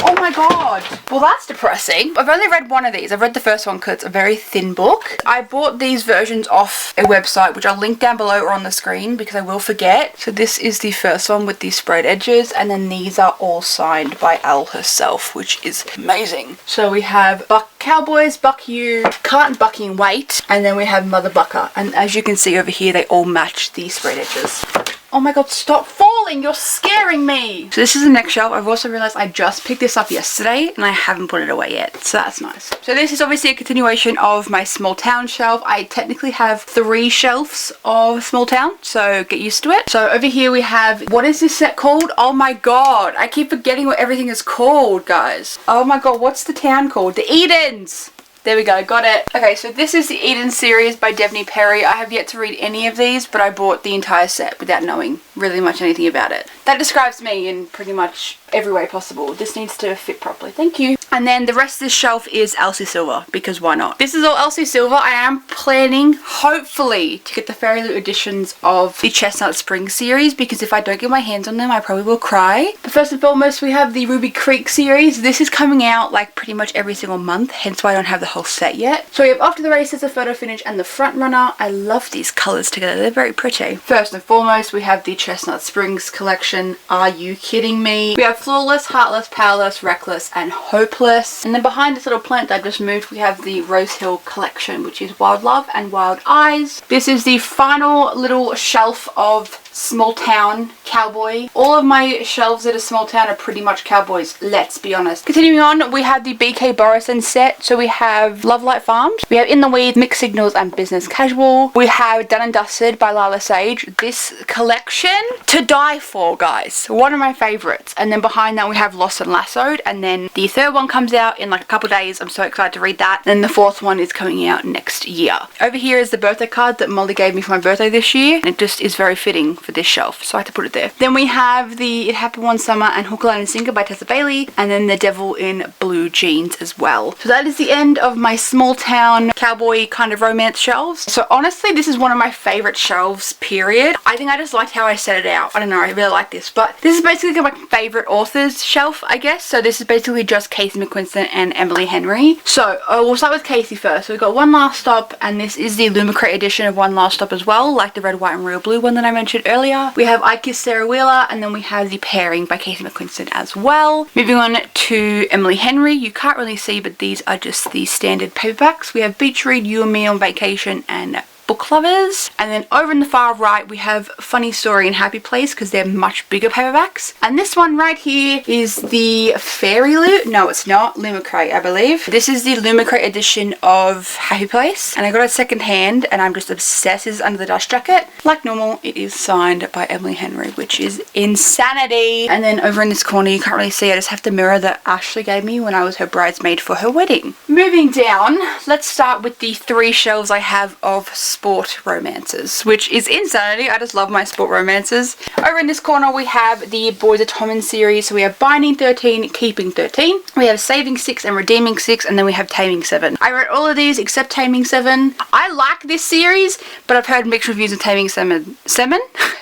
Oh my god. Well, that's depressing. I've only read one of these. I've read the first one because it's a very thin book. I bought these versions off a website, which I'll link down below or on the screen because I will forget. So this is the first one with these sprayed edges, and then these are all signed by Elle herself, which is amazing. So we have Buck Cowboys, Buck You, Carton Bucking Weight, and then we have Mother Bucker. And as you can see over here, they all match the sprayed edges. Oh my god, stop falling! You're scaring me! So this is the next shelf. I've also realised I just picked this up yesterday and I haven't put it away yet, so that's nice. So this is obviously a continuation of my small town shelf. I technically have 3 shelves of small town, so get used to it. So over here we have, what is this set called? Oh my god, I keep forgetting what everything is called, guys. Oh my god, what's the town called? The Edens! There we go, got it. Okay, so this is the Eden series by Devney Perry. I have yet to read any of these, but I bought the entire set without knowing really much anything about it. That describes me in pretty much every way possible. This needs to fit properly. Thank you. And then the rest of this shelf is Elsie Silver, because why not? This is all Elsie Silver. I am planning, hopefully, to get the Fairy Loot editions of the Chestnut Spring series, because if I don't get my hands on them, I probably will cry. But first and foremost, we have the Ruby Creek series. This is coming out like pretty much every single month, hence why I don't have the whole set yet. So we have After the Races, the Photo Finish, and the Front Runner. I love these colours together. They're very pretty. First and foremost, we have the Chestnut Springs collection. Are you kidding me? We have Flawless, Heartless, Powerless, Reckless, and Hopeless. And then behind this little plant that I just moved, we have the Rose Hill collection, which is Wild Love and Wild Eyes. This is the final little shelf of small town cowboy. All of my shelves that are small town are pretty much cowboys, let's be honest. Continuing on, we have the BK Borison set. So we have Love Light Farms, we have In the Weeds, Mixed Signals, and Business Casual. We have Done and Dusted by Lila Sage. This collection to die for, guys. One of my favorites. And then behind that we have Lost and Lassoed, and then the third one comes out in like a couple days. I'm so excited to read that. And then the fourth one is coming out next year. Over here is the birthday card that Molly gave me for my birthday this year, and it just is very fitting for this shelf, so I had to put it there. Then we have the It Happened One Summer and Hook, Line and Sinker by Tessa Bailey, and then The Devil in Blue Jeans as well. So that is the end of my small town cowboy kind of romance shelves. So honestly, this is one of my favorite shelves, period. I think I just liked how I set it out. I don't know, I really like this, but this is basically my favorite authors shelf, I guess. So this is basically just Casey McQuiston and Emily Henry. So we'll start with Casey first. So we've got One Last Stop, and this is the Lumicrate edition of One Last Stop as well, like the red, white and real blue one that I mentioned earlier. We have I Kiss Sarah Wheeler, and then we have the pairing by Casey McQuiston as well. Moving on to Emily Henry, you can't really see, but these are just the standard paperbacks. We have Beach Read, You and Me on Vacation, and Book Lovers. And then over in the far right we have Funny Story and Happy Place, because they're much bigger paperbacks. And this one right here is the Fairy Loot. No, it's not. Lumicrate, I believe. This is the Lumicrate edition of Happy Place, and I got it second hand and I'm just obsessed. It's under the dust jacket. Like normal, it is signed by Emily Henry, which is insanity. And then over in this corner, you can't really see, I just have the mirror that Ashley gave me when I was her bridesmaid for her wedding. Moving down, let's start with the 3 shelves I have of sport romances, which is insanity. I just love my sport romances. Over in this corner we have the Boys of Tommen series. So we have Binding 13, Keeping 13. We have Saving 6 and Redeeming 6, and then we have Taming 7. I read all of these except Taming 7. I like this series, but I've heard mixed reviews of Taming 7. 7?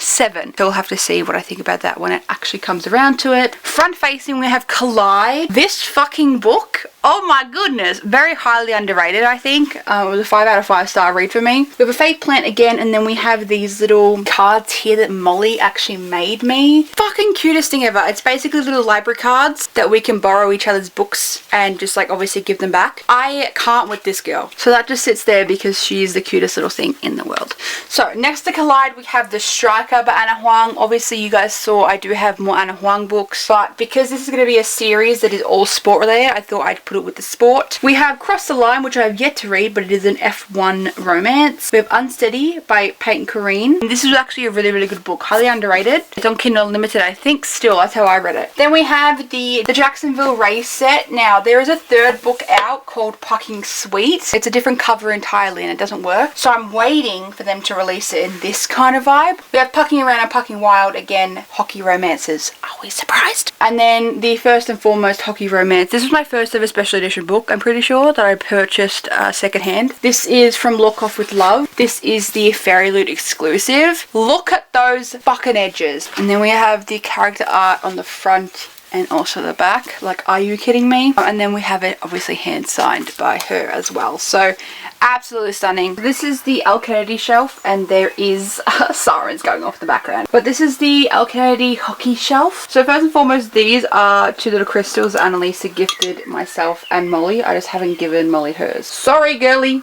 So we'll have to see what I think about that when it actually comes around to it. Front facing we have Collide. This fucking book, oh my goodness, very highly underrated, I think. It was a 5 out of 5 star read for me. We have a fake plant again, and then we have these little cards here that Molly actually made me. Fucking cutest thing ever. It's basically little library cards that we can borrow each other's books and just like obviously give them back. I can't with this girl. So that just sits there because she's the cutest little thing in the world. So next to Collide we have The Striker by Anna Huang. Obviously you guys saw I do have more Anna Huang books, but because this is going to be a series that is all sport related, I thought I'd put it with the sport. We have Cross the Line, which I have yet to read, but it is an F1 romance. We have Unsteady by Peyton Corrine. This is actually a really good book, highly underrated. It's on Kindle Unlimited, I think. Still, that's how I read it. Then we have the Jacksonville Race set. Now there is a 3rd book out called Pucking Sweet. It's a different cover entirely and it doesn't work, so I'm waiting for them to release it in this kind of vibe. We have Pucking Around and Pucking Wild, again hockey romances. Are we surprised? And then the first and foremost hockey romance. This was my first ever special edition book, I'm pretty sure, that I purchased second hand. This is from Look Off With Love. This is the Fairy Loot exclusive. Look at those fucking edges. And then we have the character art on the front and also the back. Like, are you kidding me? And then we have it obviously hand signed by her as well. So absolutely stunning. This is the Al Kennedy shelf, and there is sirens going off in the background. But this is the Al Kennedy hockey shelf. So first and foremost, these are 2 little crystals Annalisa gifted myself and Molly. I just haven't given Molly hers. Sorry, girly.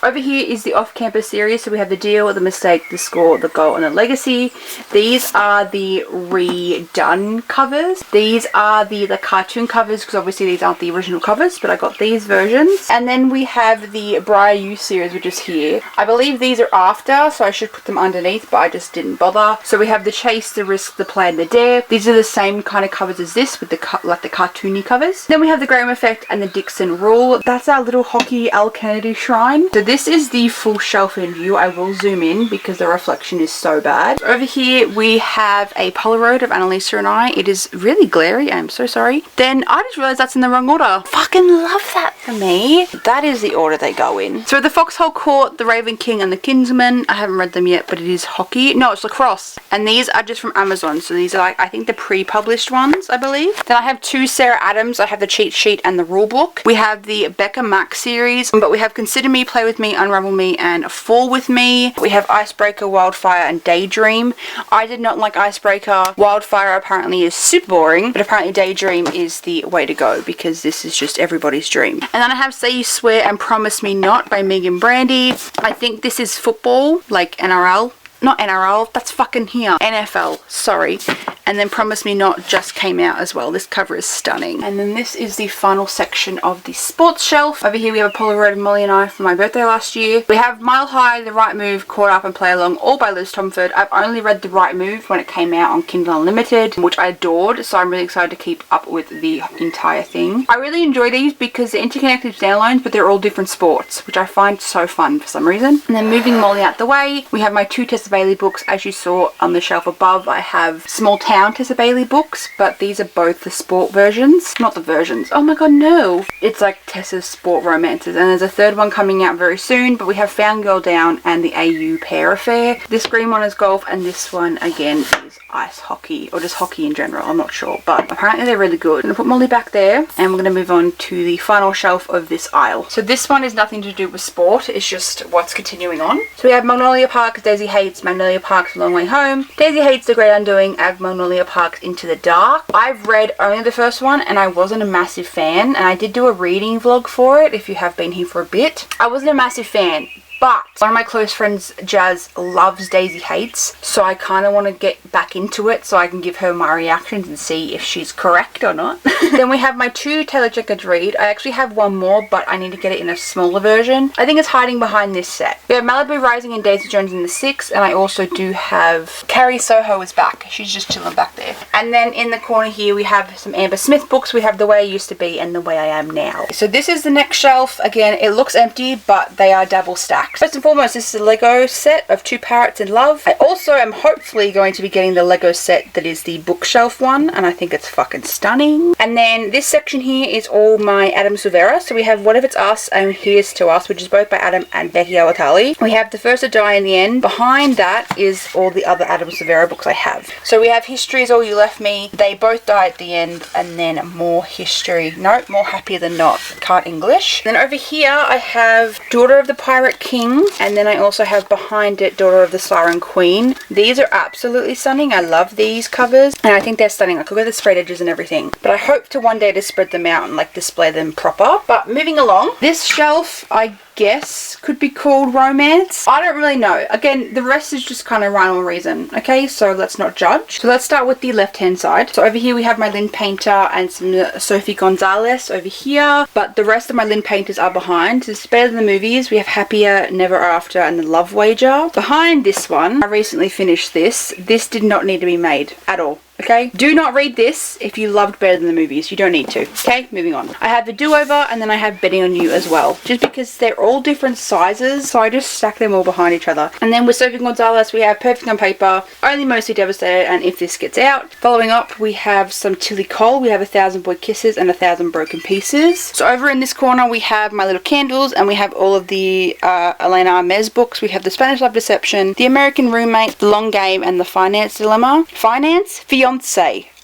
Over here is the off-campus series. So we have the deal, the mistake, the score, the goal, and the legacy. These are the redone covers. These are the cartoon covers, because obviously these aren't the original covers, but I got these versions. And then we have the Briar U series, which is here. I believe these are after, so I should put them underneath, but I just didn't bother. So we have the Chase, the Risk, the Play, and the Dare. These are the same kind of covers as this, with the cartoony covers. Then we have the Graham Effect and the Dixon Rule. That's our little hockey Al Kennedy shrine. So this is the full shelf in view. I will zoom in because the reflection is so bad. Over here we have a Polaroid of Annalisa and I. It is really glary, I'm so sorry. Then I just realized that's in the wrong order. Fucking love that for me. That is the order they go in. So the Foxhole Court, the Raven King, and the Kinsman. I haven't read them yet, but it is hockey. No, it's lacrosse. And these are just from Amazon. So these are like, I think the pre-published ones, I believe. Then I have 2 Sarah Adams. I have the cheat sheet and the rule book. We have the Becca Mac series, but we have Consider Me, Play With Me, Unravel Me, and Fall With Me. We have Icebreaker, Wildfire, and Daydream. I did not like Icebreaker. Wildfire apparently is super boring, but apparently Daydream is the way to go because this is just everybody's dream. And then I have Say You Swear and Promise Me Not by Megan Brandy. I think this is football, like NRL. Not NRL, that's fucking here. NFL, sorry. And then Promise Me Not just came out as well. This cover is stunning. And then this is the final section of the sports shelf. Over here we have a Polaroid of Molly and I for my birthday last year. We have Mile High, The Right Move, Caught Up and Play Along, all by Liz Tomford. I've only read The Right Move when it came out on Kindle Unlimited, which I adored, so I'm really excited to keep up with the entire thing. I really enjoy these because they're interconnected standalones, but they're all different sports, which I find so fun for some reason. And then moving Molly out the way, we have my 2 Tessa Tessa Bailey books. As you saw on the shelf above, I have Small Town Tessa Bailey books, but these are both the sport versions. Not the versions. Oh my god, no. It's like Tessa's sport romances. And there's a third one coming out very soon, but we have Found Girl Down and the AU Pair Affair. This green one is golf, and this one again is ice hockey, or just hockey in general. I'm not sure, but apparently they're really good. I'm gonna put Molly back there, and we're gonna move on to the final shelf of this aisle. So this one is nothing to do with sport, it's just what's continuing on. So we have Magnolia Park, Daisy Hates, Magnolia Park's A Long Way Home, Daisy Hates, The Great Undoing, and Magnolia Park's Into the Dark. I've read only the first one, and I wasn't a massive fan, and I did do a reading vlog for it if you have been here for a bit. I wasn't a massive fan. But one of my close friends, Jazz, loves Daisy Hates, so I kind of want to get back into it so I can give her my reactions and see if she's correct or not. Then we have my 2 Taylor Jenkins read. I actually have one more, but I need to get it in a smaller version. I think it's hiding behind this set. We have Malibu Rising and Daisy Jones in the 6, and I also do have Carrie Soho is back. She's just chilling back there. And then in the corner here we have some Amber Smith books. We have The Way I Used to Be and The Way I Am Now. So this is the next shelf. Again, it looks empty, but they are double stacked. First and foremost, this is a Lego set of 2 Parrots in Love. I also am hopefully going to be getting the Lego set that is the bookshelf one, and I think it's fucking stunning. And then this section here is all my Adam Silvera. So we have What If It's Us and Here's to Us, which is both by Adam and Becky Awatali. We have The First to Die in the End. Behind that is all the other Adam Silvera books I have. So we have History Is All You Left Me, They Both Die at the End, and then More History. Nope, More Happier Than Not. Can't English. Then over here I have Daughter of the Pirate King, and then I also have behind it Daughter of the Siren Queen. These are absolutely stunning. I love these covers, and I think they're stunning. I could go the sprayed edges and everything, but I hope to one day to spread them out and like display them proper. But moving along, this shelf I guess could be called romance. I don't really know. Again, the rest is just kind of rhyme or reason. Okay, so let's not judge. So let's start with the left hand side. So over here we have my Lynn Painter and some Sophie Gonzalez over here, but the rest of my Lynn Painters are behind. So it's better than the movies. We have Happier, Never After, and The Love Wager. Behind this one, I recently finished this. This did not need to be made at all. Okay, do not read this if you loved Better Than the Movies. You don't need to. Okay, moving on. I have The Do-Over, and then I have Betting on You as well, just because they're all different sizes, so I just stack them all behind each other. And then with Sophie Gonzalez we have Perfect on Paper, Only Mostly Devastated, and If This Gets Out. Following up we have some Tilly Cole. We have 1,000 Boy Kisses and 1,000 Broken Pieces. So over in this corner we have My Little Candles, and we have all of the Elena Armez books. We have The Spanish Love Deception, The American Roommate, The Long Game, and The Finance Dilemma. Finance? Fiance.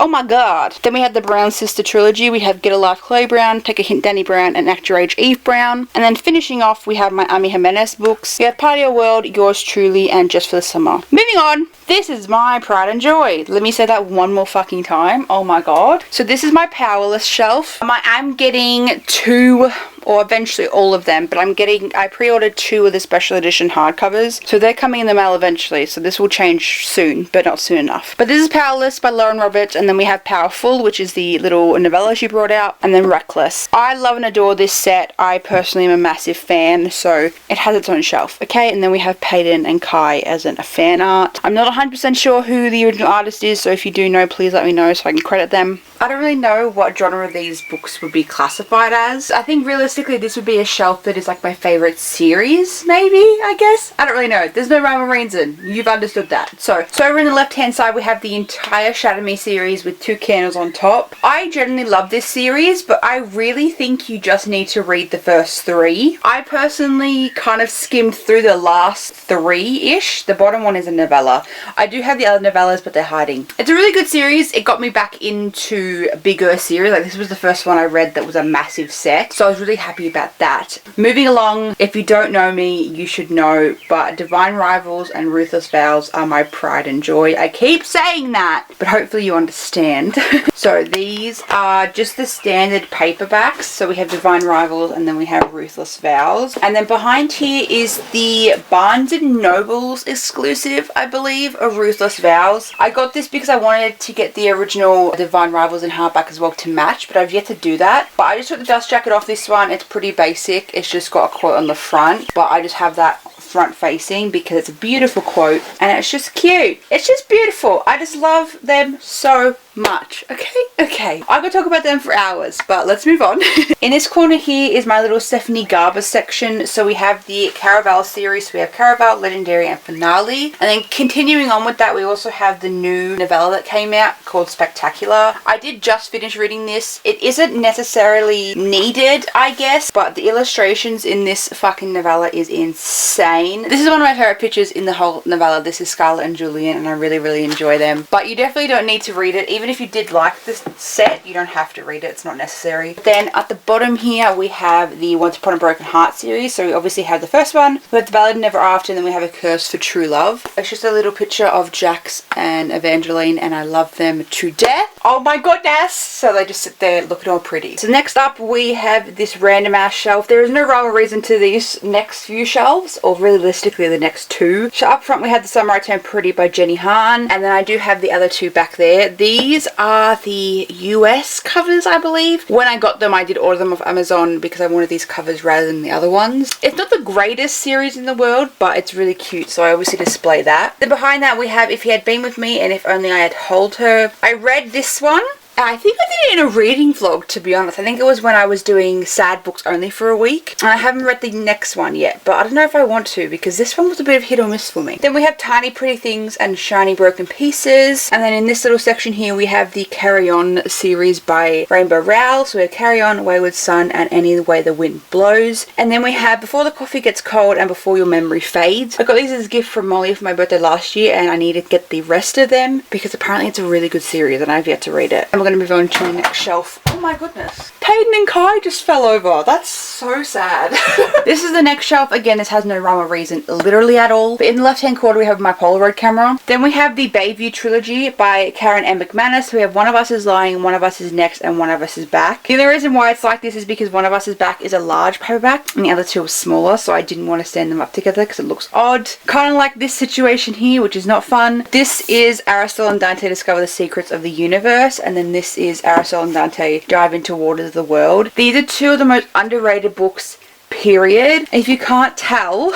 Oh my god. Then we have the Brown Sister trilogy. We have Get a Life Chloe Brown, Take a Hint Danny Brown, and Act Your Age Eve Brown. And then finishing off we have my Ami Jimenez books. We have Party Your World, Yours Truly, and Just for the Summer. Moving on. This is my pride and joy. Let me say that one more fucking time. Oh my god. So this is my Powerless shelf. I am getting 2, or eventually all of them, but I pre-ordered 2 of the special edition hardcovers, so they're coming in the mail eventually, so this will change soon, but not soon enough. But this is Powerless by Lauren Roberts, and then we have Powerful, which is the little novella she brought out, and then Reckless. I love and adore this set. I personally am a massive fan, so it has its own shelf. Okay, and then we have Peyton and Kai as a fan art. I'm not 100% sure who the original artist is, so if you do know, please let me know so I can credit them. I don't really know what genre these books would be classified as. I think realistically this would be a shelf that is like my favourite series, maybe, I guess? I don't really know. There's no rhyme or reason. You've understood that. So over in the left hand side we have the entire Shatter Me series with 2 candles on top. I generally love this series, but I really think you just need to read the first 3. I personally kind of skimmed through the last 3-ish. The bottom one is a novella. I do have the other novellas, but they're hiding. It's a really good series. It got me back into a bigger series. Like, this was the first one I read that was a massive set, so I was really happy about that. Moving along, if you don't know me, you should know, but Divine Rivals and Ruthless Vows are my pride and joy. I keep saying that, but hopefully you understand. So these are just the standard paperbacks. So we have Divine Rivals, and then we have Ruthless Vows, and then behind here is the Barnes & Noble's exclusive, I believe, of Ruthless Vows. I got this because I wanted to get the original Divine Rivals in hardback as well to match, but I've yet to do that. But I just took the dust jacket off this one. It's pretty basic. It's just got a quote on the front, but I just have that front facing because it's a beautiful quote and it's just cute. It's just beautiful. I just love them so much. Okay. I could talk about them for hours, but let's move on. In this corner here is my little Stephanie Garber section. So we have the Caraval series. So we have Caraval, Legendary, and Finale. And then continuing on with that, we also have the new novella that came out called Spectacular. I did just finish reading this. It isn't necessarily needed, I guess, but the illustrations in this fucking novella is insane. This is one of my favorite pictures in the whole novella. This is Scarlett and Julian, and I really enjoy them. But you definitely don't need to read it. Even if you did like this set, you don't have to read it. It's not necessary. Then at the bottom here, we have the Once Upon a Broken Heart series. So we obviously have the first one. We have the Ballad Never After, and then we have A Curse for True Love. It's just a little picture of Jax and Evangeline, and I love them to death. Oh my goodness! So they just sit there looking all pretty. So next up, we have this random ass shelf. There is no rhyme or reason to these next few shelves, or realistically the next two. So up front, we have The Summer I Turned Pretty by Jenny Han, and then I do have the other two back there. These are the US covers, I believe. When I got them, I did order them off Amazon because I wanted these covers rather than the other ones. It's not the greatest series in the world, but it's really cute, so I obviously display that. Then behind that, we have If He Had Been With Me and If Only I Had Told Her. I read this one. I think I did it in a reading vlog, to be honest. I think it was when I was doing sad books only for a week. And I haven't read the next one yet, but I don't know if I want to because this one was a bit of hit or miss for me. Then we have Tiny Pretty Things and Shiny Broken Pieces. And then in this little section here, we have the Carry On series by Rainbow Rowell. So we have Carry On, Wayward Son, and Any Way the Wind Blows. And then we have Before the Coffee Gets Cold and Before Your Memory Fades. I got these as a gift from Molly for my birthday last year, and I need to get the rest of them because apparently it's a really good series and I've yet to read it. And we're going to move on to the next shelf. Oh my goodness. Peyton and Kai just fell over. That's so sad. This is the next shelf. Again, this has no rhyme or reason literally at all. But in the left hand corner, we have my Polaroid camera. Then we have the Bayview trilogy by Karen M. McManus. We have One of Us is Lying, One of Us is Next, and One of Us is Back. The only reason why it's like this is because One of Us is Back is a large paperback and the other two are smaller, so I didn't want to stand them up together because it looks odd. Kind of like this situation here, which is not fun. This is Aristotle and Dante Discover the Secrets of the Universe, and then this is Aristotle and Dante Dive into Waters of the World. These are two of the most underrated books, period. If you can't tell,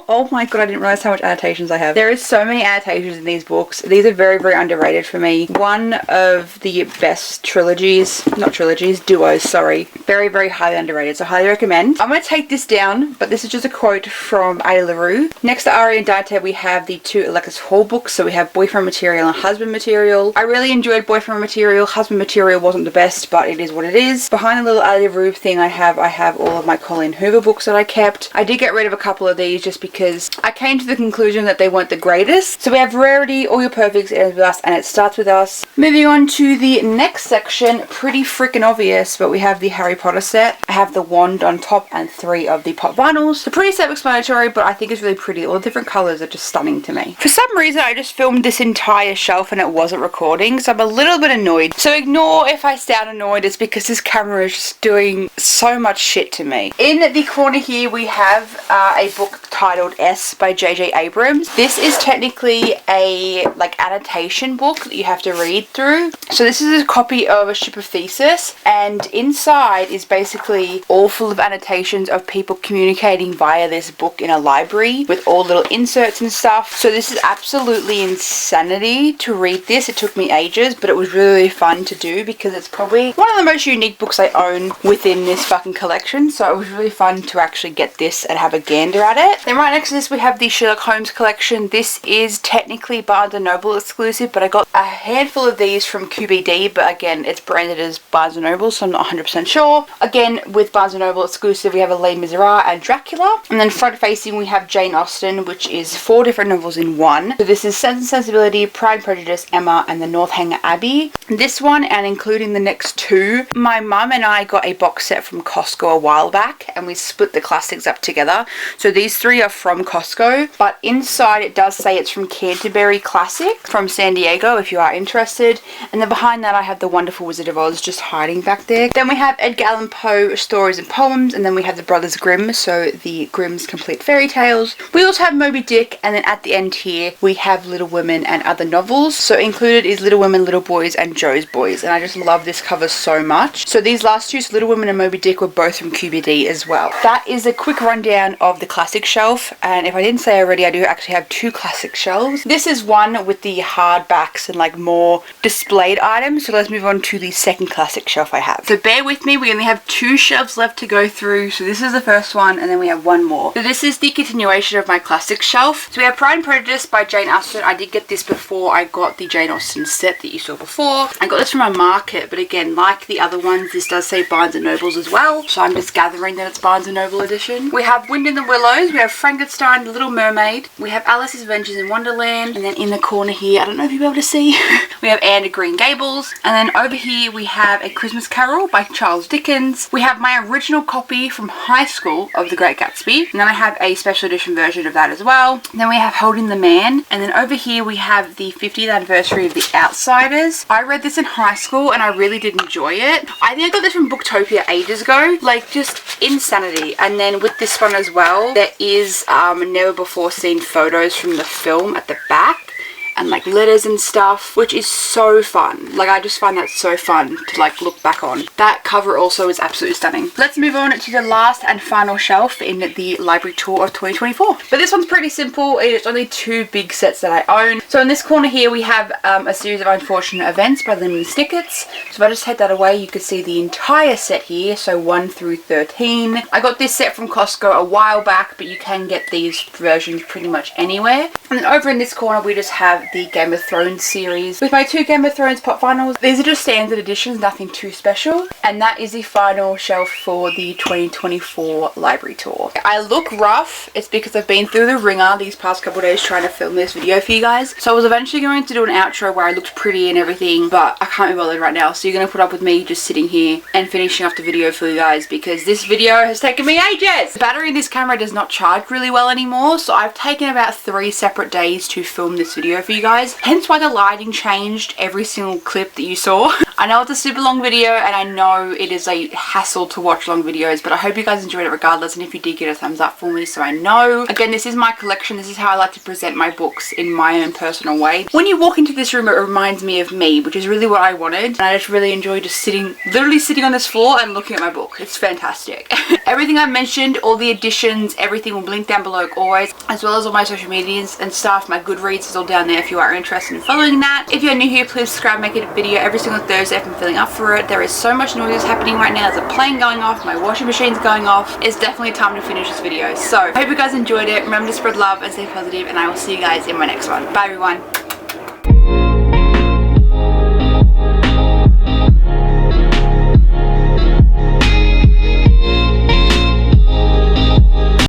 oh my god, I didn't realize how much annotations I have. There is so many annotations in these books. These are very underrated for me. One of the best trilogies, not trilogies, duos, sorry. Very highly underrated, so highly recommend. I'm going to take this down, but this is just a quote from Ada LaRue. Next to Ari and Dante, we have the two Alexis Hall books. So we have Boyfriend Material and Husband Material. I really enjoyed Boyfriend Material. Husband Material wasn't the best, but it is what it is. Behind the little Ada LaRue thing I have all of my Colleen Hoover books that I kept. I did get rid of a couple of these just because I came to the conclusion that they weren't the greatest. So we have Rarity, All Your Perfects, It Ends With Us, and It Starts With Us. Moving on to the next section, pretty freaking obvious, but we have the Harry Potter set. I have the wand on top and 3 of the pop vinyls. The pretty self-explanatory, but I think it's really pretty. All the different colours are just stunning to me. For some reason, I just filmed this entire shelf and it wasn't recording, so I'm a little bit annoyed. So ignore if I sound annoyed, it's because this camera is just doing so much shit to me. In the corner here, we have a book titled S by J.J. Abrams. This is technically a annotation book that you have to read through. So this is a copy of A Ship of Theseus, and inside is basically all full of annotations of people communicating via this book in a library with all little inserts and stuff. So this is absolutely insanity to read this. It took me ages, but it was really fun to do because it's probably one of the most unique books I own within this fucking collection. So it was really fun to actually get this and have a gander at it. Then right next to this we have the Sherlock Holmes collection. This is technically Barnes & Noble exclusive, but I got a handful of these from QBD, but again it's branded as Barnes & Noble, so I'm not 100% sure. Again, with Barnes & Noble exclusive we have a Les Miserables and Dracula, and then front facing we have Jane Austen, which is 4 different novels in one. So this is Sense and Sensibility, Pride and Prejudice, Emma, and the Northanger Abbey. This one, and including the next 2, my mum and I got a box set from Costco a while back and we split the classics up together. So these 3 are from Costco, but inside it does say it's from Canterbury Classic from San Diego if you are interested. And then behind that I have The Wonderful Wizard of Oz just hiding back there. Then we have Edgar Allan Poe stories and poems, and then we have the Brothers Grimm, so the Grimm's Complete Fairy Tales. We also have Moby Dick, and then at the end here we have Little Women and other novels. So included is Little Women, Little Boys, and Joe's Boys, and I just love this cover so much. So these last 2, so Little Women and Moby Dick, were both from QBD as well. that is a quick rundown of the classic shelf, and if I didn't say already, I do actually have 2 classic shelves. This is one with the hard backs and like more displayed items, so let's move on to the second classic shelf I have. So bear with me, we only have 2 shelves left to go through, so this is the first one and then we have one more. So this is the continuation of my classic shelf. So we have Pride and Prejudice by Jane Austen. I did get this before I got the Jane Austen set that you saw before. I got this from a market, but again, like the other ones, this does say Barnes & Nobles as well, so I'm just gathering that it's Barnes & Noble edition. We have Wind in the Willows, we have Frankenstein, The Little Mermaid, we have Alice's Adventures in Wonderland, and then in the corner here, I don't know if you'll be able to see, we have Anne of Green Gables, and then over here we have A Christmas Carol by Charles Dickens. We have my original copy from high school of The Great Gatsby, and then I have a special edition version of that as well. And then we have Holding the Man, and then over here we have the 50th anniversary of The Outsiders. I read this in high school and I really did enjoy it. I think I got this from Booktopia ages ago, like just insanity. And then with this one as well, there is never before seen photos from the film at the back, and like letters and stuff, which is so fun. Like I just find that so fun to like look back on. That cover also is absolutely stunning. Let's move on to the last and final shelf in the library tour of 2024. But this one's pretty simple. It's only 2 big sets that I own. So in this corner here we have a series of unfortunate events by Lemon Snickets. So if I just head that away, you can see the entire set here, so 1 through 13. I got this set from Costco a while back, but you can get these versions pretty much anywhere. And then over in this corner we just have the Game of Thrones series with my 2 Game of Thrones pop vinyls. These are just standard editions, nothing too special. And that is the final shelf for the 2024 library tour. I look rough. It's because I've been through the ringer these past couple of days trying to film this video for you guys. So I was eventually going to do an outro where I looked pretty and everything, but I can't be bothered right now. So you're going to put up with me just sitting here and finishing off the video for you guys, because this video has taken me ages. The battery in this camera does not charge really well anymore, so I've taken about 3 separate days to film this video for you guys, hence why the lighting changed every single clip that you saw. I know it's a super long video and I know it is a hassle to watch long videos, but I hope you guys enjoyed it regardless, and if you did, get a thumbs up for me so I know. Again, this is my collection. This is how I like to present my books in my own personal way. When you walk into this room, it reminds me of me, which is really what I wanted, and I just really enjoy just literally sitting on this floor and looking at my book. It's fantastic. Everything I mentioned, all the additions, everything will be linked down below like always, as well as all my social medias and stuff. My Goodreads is all down there if you are interested in following that. If you're new here, please subscribe. Make it a video every single Thursday if I'm feeling up for it. There is so much noise happening right now. There's a plane going off, my washing machine's going off. It's definitely time to finish this video. So I hope you guys enjoyed it. Remember to spread love and stay positive, and I will see you guys in my next one. Bye everyone.